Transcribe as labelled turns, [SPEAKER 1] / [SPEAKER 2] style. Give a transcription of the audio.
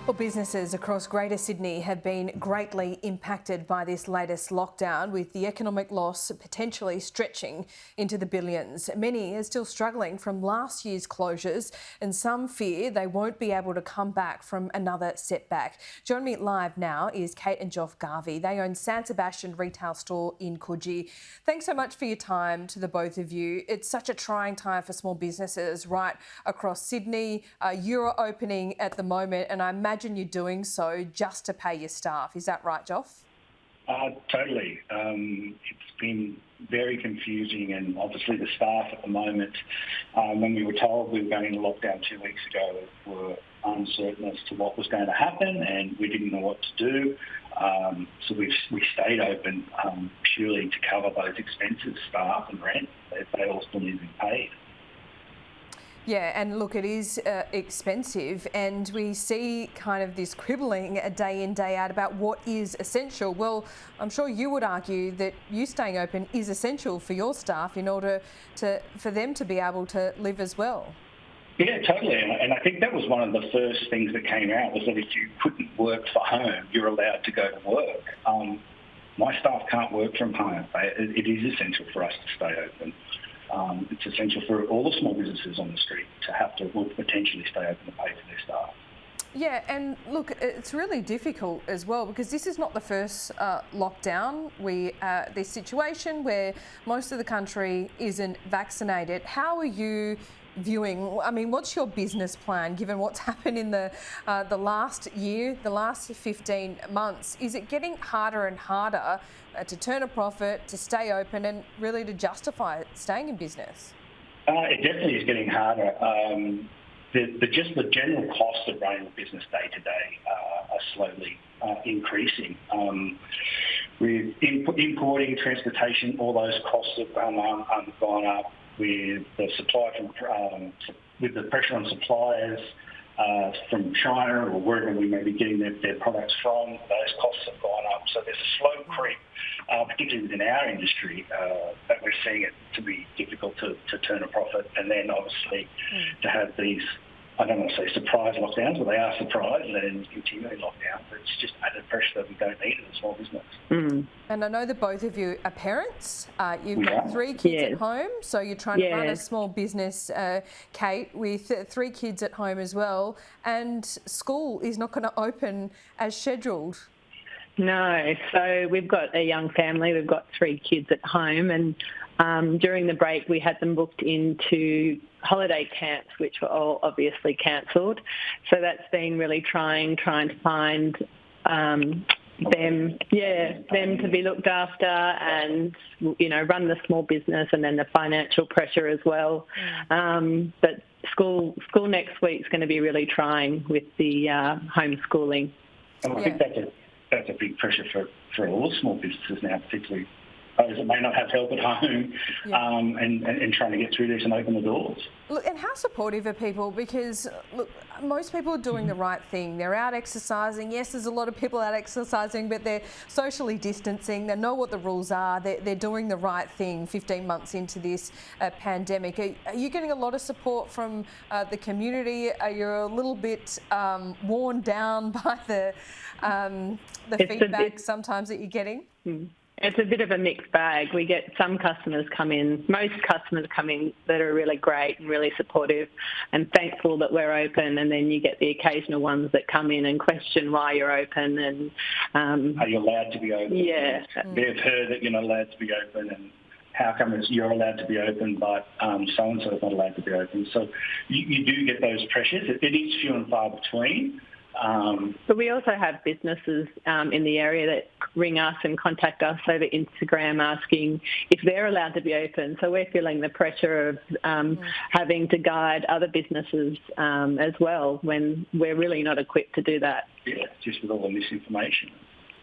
[SPEAKER 1] Well, businesses across Greater Sydney have been greatly impacted by this latest lockdown, with the economic loss potentially stretching into the billions. Many are still struggling from last year's closures, and some fear they won't be able to come back from another setback. Joining me live now is Kate and Joff Garvey. They own San Sebastian retail store in Coogee. Thanks so much for your time to the both of you. It's such a trying time for small businesses right across Sydney. You're opening at the moment, and I imagine you're doing so just to pay your staff. Is that right, Joff?
[SPEAKER 2] Totally. It's been very confusing, and obviously the staff at the moment, when we were told we were going into lockdown 2 weeks ago, were uncertain as to what was going to happen, and we didn't know what to do. So we stayed open purely to cover those expenses, staff and rent. They all still need to be paid.
[SPEAKER 1] Yeah, and look, it is expensive, and we see kind of this quibbling day in, day out about what is essential. Well, I'm sure you would argue that you staying open is essential for your staff in order for them to be able to live as well.
[SPEAKER 2] Yeah, totally. And I think that was one of the first things that came out, was that if you couldn't work from home, you're allowed to go to work. My staff can't work from home. It is essential for us to stay open. It's essential for all the small businesses on the street to have to potentially stay open to pay for their staff.
[SPEAKER 1] Yeah, and look, it's really difficult as well, because this is not the first lockdown. This situation where most of the country isn't vaccinated. How are you viewing? I mean, what's your business plan given what's happened in the last year, the last 15 months? Is it getting harder and harder to turn a profit, to stay open, and really to justify staying in business?
[SPEAKER 2] It definitely is getting harder. Just the general cost of running the business day to day are slowly increasing. With importing, transportation, all those costs have gone up. With the with the pressure on suppliers from China or wherever we may be getting their products from, those costs have gone up. So there's a slow creep, particularly within our industry, that we're seeing it to be difficult to turn a profit, and then obviously to have these, I don't want to say surprise lockdowns, but they are surprise and then continuing lockdowns. It's just added pressure that we don't need in a small business.
[SPEAKER 1] Mm. And I know that both of you are parents. You've got 3 kids at home, so you're trying to run a small business, Kate, with 3 kids at home as well, and school is not going to open as scheduled.
[SPEAKER 3] No, so we've got a young family. We've got 3 kids at home, and during the break we had them booked into holiday camps, which were all obviously cancelled. So that's been really trying to find them to be looked after, and run the small business, and then the financial pressure as well. But school next week is going to be really trying with the homeschooling.
[SPEAKER 2] And I think that's a big pressure for all small businesses now, particularly those that may not have help at home, and trying to get through this and open the doors.
[SPEAKER 1] Look, and how supportive are people? Because, look, most people are doing the right thing. They're out exercising. Yes, there's a lot of people out exercising, but they're socially distancing. They know what the rules are. They're doing the right thing 15 months into this pandemic. Are you getting a lot of support from the community? Are you a little bit worn down by the feedback sometimes that you're getting?
[SPEAKER 3] It's a bit of a mixed bag. We get some customers come in, most customers come in that are really great and really supportive and thankful that we're open, and then you get the occasional ones that come in and question why you're open and...
[SPEAKER 2] are you allowed to be open?
[SPEAKER 3] Yeah.
[SPEAKER 2] They've heard that you're not allowed to be open, and how come you're allowed to be open but so-and-so is not allowed to be open? So you do get those pressures. It is few and far between.
[SPEAKER 3] But we also have businesses in the area that ring us and contact us over Instagram asking if they're allowed to be open. So we're feeling the pressure of having to guide other businesses as well when we're really not equipped to do that.
[SPEAKER 2] Yeah, just with all the misinformation.